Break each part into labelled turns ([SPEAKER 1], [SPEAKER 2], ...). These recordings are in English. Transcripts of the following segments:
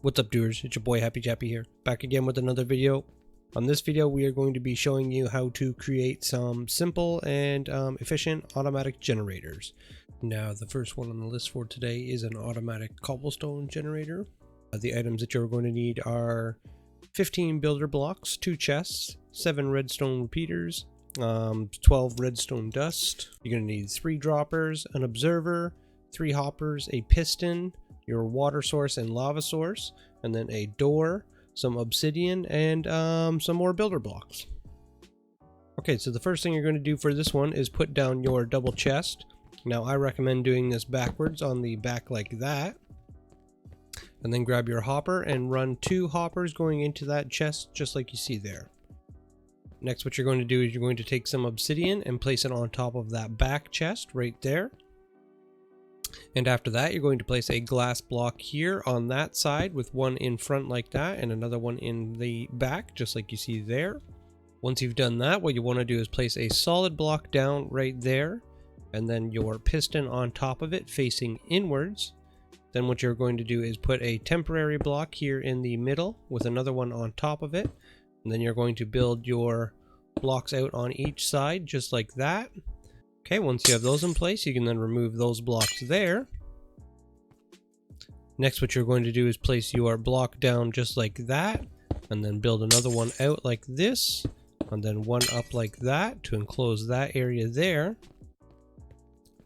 [SPEAKER 1] What's up, doers? It's your boy Happy Chappy here, back again with another video. On this video we are going to be showing you how to create some simple and efficient automatic generators. Now the first one on the list for today is an automatic cobblestone generator. The items that you're going to need are 15 builder blocks, 2 chests, 7 redstone repeaters, 12 redstone dust. You're going to need 3 droppers, an observer, 3 hoppers, a piston, your water source and lava source, and then a door, some obsidian, and some more builder blocks. Okay, so the first thing you're going to do for this one is put down your double chest. Now I recommend doing this backwards on the back like that, and then grab your hopper and run 2 hoppers going into that chest just like you see there. Next, what you're going to do is you're going to take some obsidian and place it on top of that back chest right there. And after that, you're going to place a glass block here on that side with one in front like that and another one in the back just like you see there. Once you've done that, what you want to do is place a solid block down right there and then your piston on top of it facing inwards. Then what you're going to do is put a temporary block here in the middle with another one on top of it. And then you're going to build your blocks out on each side just like that. Okay, once you have those in place, you can then remove those blocks there. Next, what you're going to do is place your block down just like that, and then build another one out like this, and then one up like that to enclose that area there.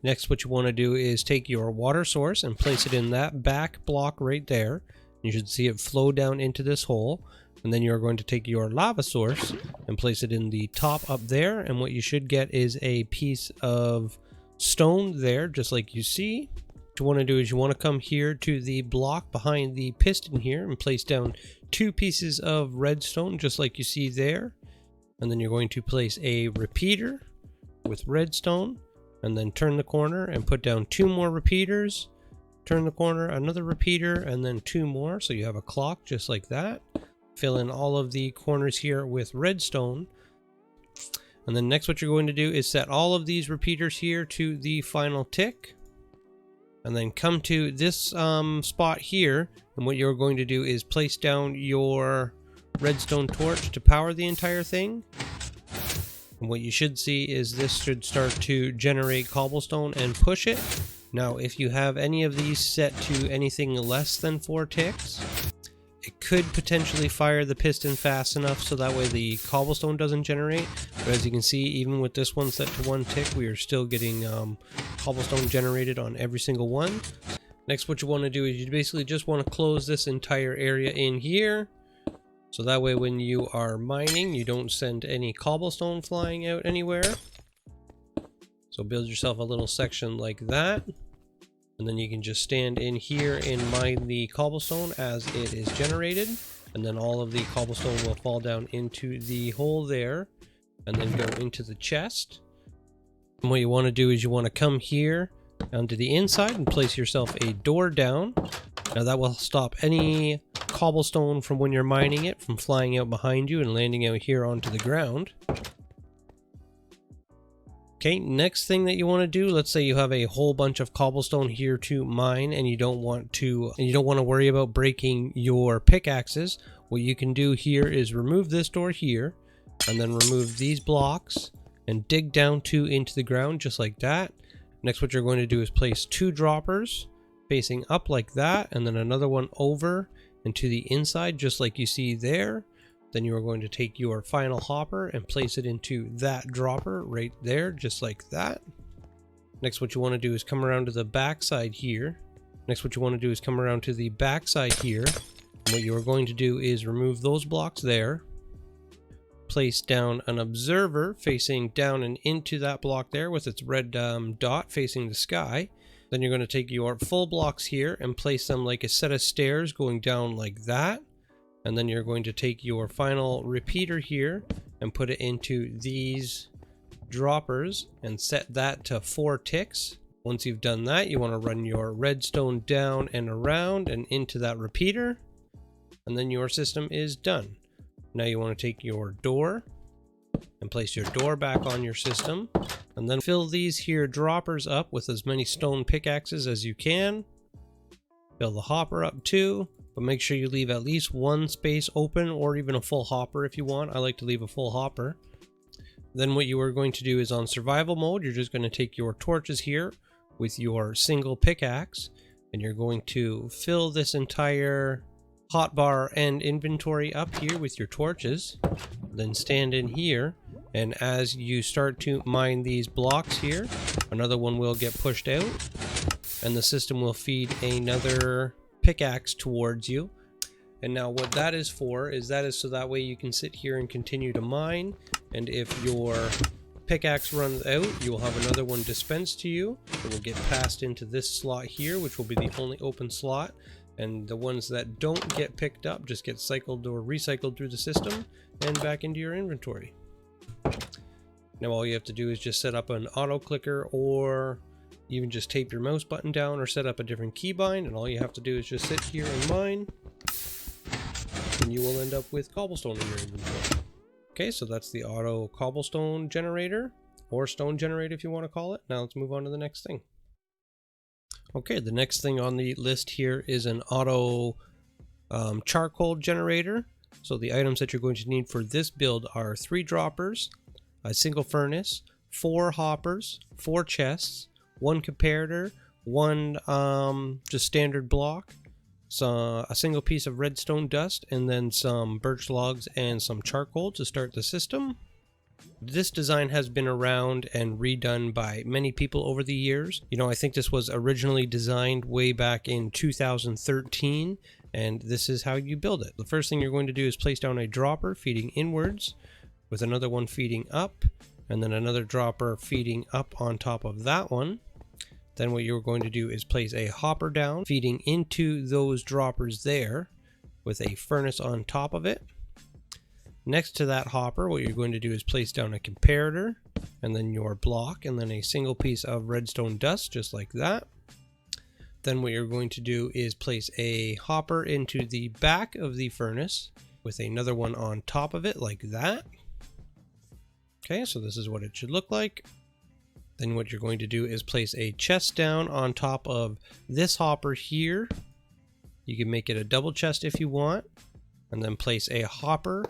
[SPEAKER 1] Next, what you want to do is take your water source and place it in that back block right there. You should see it flow down into this hole. And then you're going to take your lava source and place it in the top up there, and what you should get is a piece of stone there just like you see. What you want to do is you want to come here to the block behind the piston here and place down 2 pieces of redstone just like you see there. And then you're going to place a repeater with redstone, and then turn the corner and put down 2 more repeaters, turn the corner, another repeater, and then 2 more, so you have a clock just like that. Fill in all of the corners here with redstone. And then next what you're going to do is set all of these repeaters here to the final tick. And then come to this spot here, and what you're going to do is place down your redstone torch to power the entire thing. And what you should see is this should start to generate cobblestone and push it. Now if you have any of these set to anything less than 4 ticks, it could potentially fire the piston fast enough so that way the cobblestone doesn't generate. But as you can see, even with this one set to 1 tick, we are still getting cobblestone generated on every single one. Next, what you want to do is you basically just want to close this entire area in here. So that way when you are mining, you don't send any cobblestone flying out anywhere. So build yourself a little section like that. And then you can just stand in here and mine the cobblestone as it is generated. And then all of the cobblestone will fall down into the hole there and then go into the chest. And what you want to do is you want to come here onto the inside and place yourself a door down. Now that will stop any cobblestone from when you're mining it from flying out behind you and landing out here onto the ground. Okay, next thing that you want to do, let's say you have a whole bunch of cobblestone here to mine and you don't want to worry about breaking your pickaxes. What you can do here is remove this door here and then remove these blocks and dig down 2 into the ground just like that. Next, what you're going to do is place 2 droppers facing up like that, and then another one over and to the inside just like you see there. Then you are going to take your final hopper and place it into that dropper right there, just like that. Next, what you want to do is come around to the back side here. And what you are going to do is remove those blocks there. Place down an observer facing down and into that block there with its red dot facing the sky. Then you're going to take your full blocks here and place them like a set of stairs going down like that. And then you're going to take your final repeater here and put it into these droppers and set that to 4 ticks. Once you've done that, you want to run your redstone down and around and into that repeater. And then your system is done. Now you want to take your door and place your door back on your system. And then fill these here droppers up with as many stone pickaxes as you can. Fill the hopper up too. but make sure you leave at least one space open, or even a full hopper if you want. I like to leave a full hopper. Then what you are going to do is on survival mode, you're just going to take your torches here with your single pickaxe, and you're going to fill this entire hotbar and inventory up here with your torches. Then stand in here, and as you start to mine these blocks here, another one will get pushed out, and the system will feed another pickaxe towards you. And now what that is for is so that way you can sit here and continue to mine, and if your pickaxe runs out, you will have another one dispensed to you. It will get passed into this slot here, which will be the only open slot, and the ones that don't get picked up just get cycled or recycled through the system and back into your inventory. Now all you have to do is just set up an auto clicker, or even just tape your mouse button down, or set up a different keybind, and all you have to do is just sit here and mine, and you will end up with cobblestone in your inventory. Okay, so that's the auto cobblestone generator, or stone generator if you want to call it. Now let's move on to the next thing. Okay, the next thing on the list here is an auto charcoal generator. So the items that you're going to need for this build are 3 droppers, a single furnace, 4 hoppers, 4 chests, 1 comparator, 1 just standard block, a single piece of redstone dust, and then some birch logs and some charcoal to start the system. This design has been around and redone by many people over the years. You know, I think this was originally designed way back in 2013, and this is how you build it. The first thing you're going to do is place down a dropper feeding inwards, with another one feeding up, and then another dropper feeding up on top of that one. Then what you're going to do is place a hopper down, feeding into those droppers there, with a furnace on top of it. Next to that hopper, what you're going to do is place down a comparator, and then your block, and then a single piece of redstone dust, just like that. Then what you're going to do is place a hopper into the back of the furnace, with another one on top of it, like that. Okay, so this is what it should look like. Then what you're going to do is place a chest down on top of this hopper here. You can make it a double chest if you want. And then place a hopper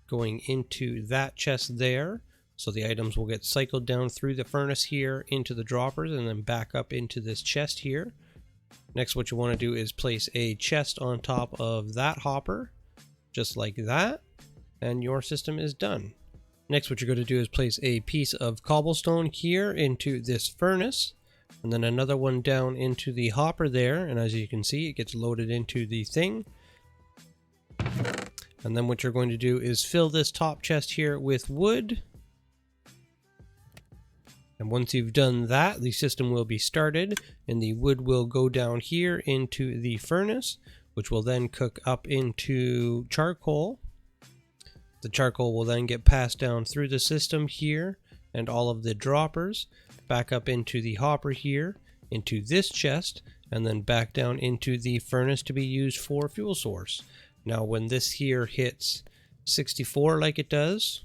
[SPEAKER 1] going into that chest there. So the items will get cycled down through the furnace here into the droppers, and then back up into this chest here. Next, what you want to do is place a chest on top of that hopper, just like that. And your system is done. Next, what you're going to do is place a piece of cobblestone here into this furnace, and then another one down into the hopper there, and as you can see, it gets loaded into the thing. And then what you're going to do is fill this top chest here with wood. And once you've done that, the system will be started, and the wood will go down here into the furnace, which will then cook up into charcoal. The charcoal will then get passed down through the system here, and all of the droppers, back up into the hopper here, into this chest, and then back down into the furnace to be used for fuel source. Now when this here hits 64 like it does,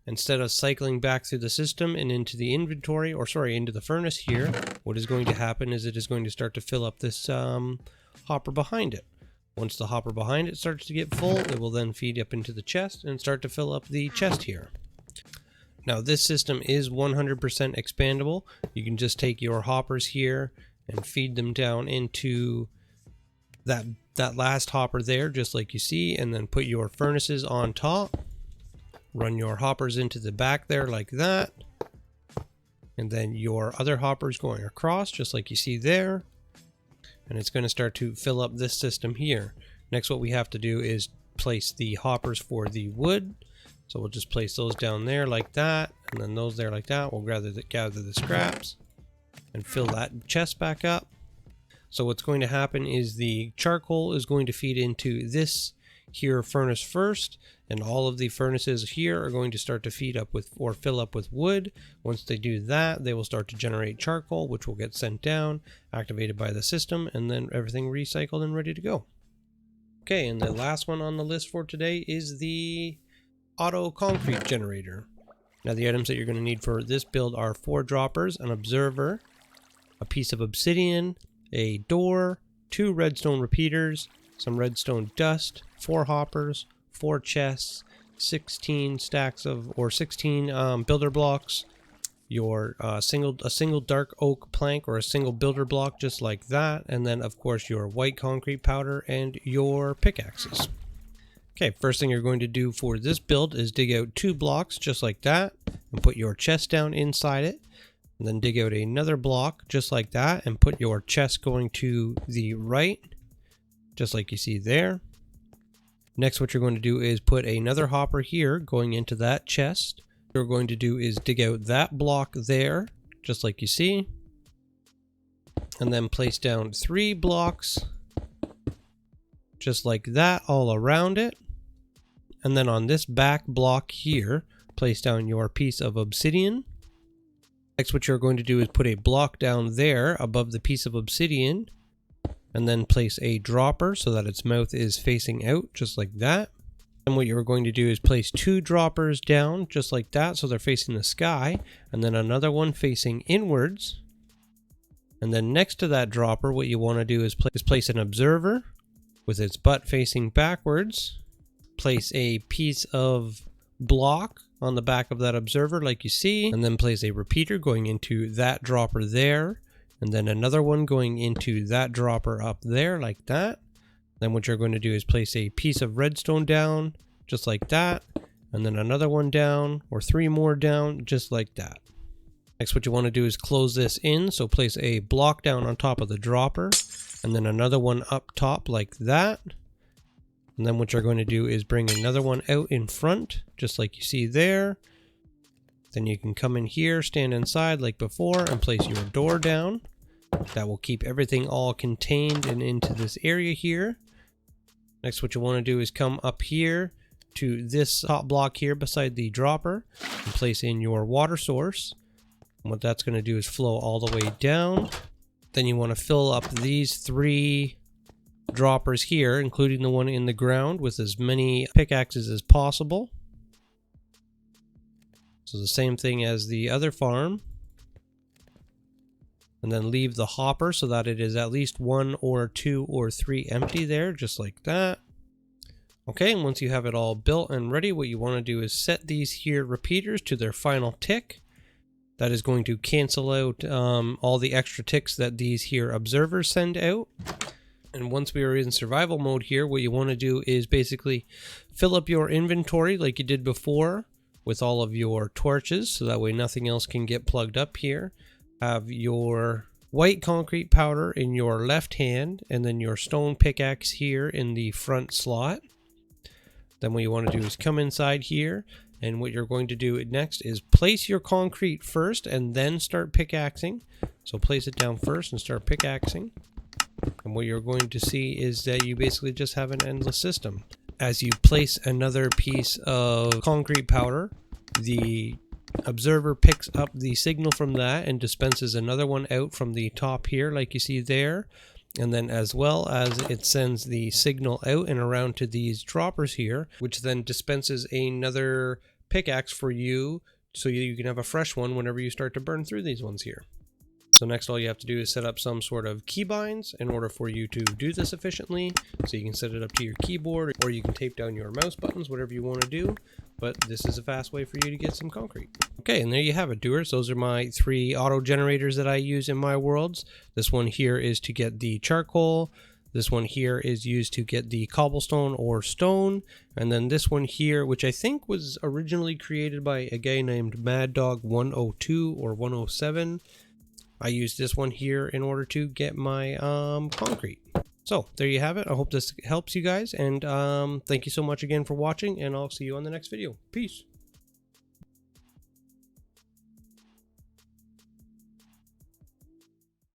[SPEAKER 1] instead of cycling back through the system and into the inventory, or sorry, into the furnace here, what is going to happen is it is going to start to fill up this hopper behind it. Once the hopper behind it starts to get full, it will then feed up into the chest and start to fill up the chest here. Now this system is 100% expandable. You can just take your hoppers here and feed them down into that last hopper there, just like you see, and then put your furnaces on top. Run your hoppers into the back there like that. And then your other hoppers going across, just like you see there. And it's going to start to fill up this system here. Next, what we have to do is place the hoppers for the wood. So we'll just place those down there like that, and then those there like that. We'll gather the scraps and fill that chest back up. So what's going to happen is the charcoal is going to feed into this here furnace first, and all of the furnaces here are going to start to feed up with or fill up with wood. Once they do that, they will start to generate charcoal, which will get sent down, activated by the system, and then everything recycled and ready to go. Okay, and the last one on the list for today is the auto concrete generator. Now the items that you're going to need for this build are 4 droppers, an observer, a piece of obsidian, a door, 2 redstone repeaters, some redstone dust, 4 hoppers, 4 chests, 16 stacks of, or 16 builder blocks, your a single dark oak plank or a single builder block just like that, and then of course your white concrete powder and your pickaxes. Okay, first thing you're going to do for this build is dig out 2 blocks just like that and put your chest down inside it, and then dig out another block just like that and put your chest going to the right just like you see there. Next, what you're going to do is put another hopper here going into that chest. What you're going to do is dig out that block there just like you see, and then place down 3 blocks just like that all around it. And then on this back block here, place down your piece of obsidian. Next, what you're going to do is put a block down there above the piece of obsidian, and then place a dropper so that its mouth is facing out just like that. And what you're going to do is place 2 droppers down just like that so they're facing the sky, and then another one facing inwards. And then next to that dropper, what you want to do is place an observer with its butt facing backwards. Place a piece of block on the back of that observer like you see, and then place a repeater going into that dropper there, and then another one going into that dropper up there like that. Then what you're going to do is place a piece of redstone down just like that, and then another one down, or 3 more down just like that. Next, what you want to do is close this in, so place a block down on top of the dropper and then another one up top like that. And then what you're going to do is bring another one out in front, just like you see there. Then you can come in here, stand inside like before, and place your door down. That will keep everything all contained and into this area here. Next, what you want to do is come up here to this top block here beside the dropper and place in your water source. And what that's going to do is flow all the way down. Then you want to fill up these 3 droppers here, including the one in the ground, with as many pickaxes as possible. So the same thing as the other farm. And then leave the hopper so that it is at least 1 or 2 or 3 empty there, just like that. Okay, and once you have it all built and ready, what you want to do is set these here repeaters to their final tick. That is going to cancel out all the extra ticks that these here observers send out. And once we are in survival mode here, what you want to do is basically fill up your inventory like you did before with all of your torches, so that way nothing else can get plugged up here. Have your white concrete powder in your left hand, and then your stone pickaxe here in the front slot. Then what you want to do is come inside here, and what you're going to do next is place your concrete first and then start pickaxing. So place it down first and start pickaxing. And what you're going to see is that you basically just have an endless system. As you place another piece of concrete powder, the observer picks up the signal from that and dispenses another one out from the top here like you see there. And then as well as it sends the signal out and around to these droppers here, which then dispenses another pickaxe for you so you can have a fresh one whenever you start to burn through these ones here. So next, all you have to do is set up some sort of keybinds in order for you to do this efficiently. So you can set it up to your keyboard, or you can tape down your mouse buttons, whatever you want to do. But this is a fast way for you to get some concrete. Okay, and there you have it, doers. Those are my 3 auto generators that I use in my worlds. This one here is to get the charcoal. This one here is used to get the cobblestone or stone. And then this one here, which I think was originally created by a guy named Mad Dog 102 or 107. I use this one here in order to get my concrete. So there you have it. I hope this helps you guys, and thank you so much again for watching, and I'll see you on the next video. Peace.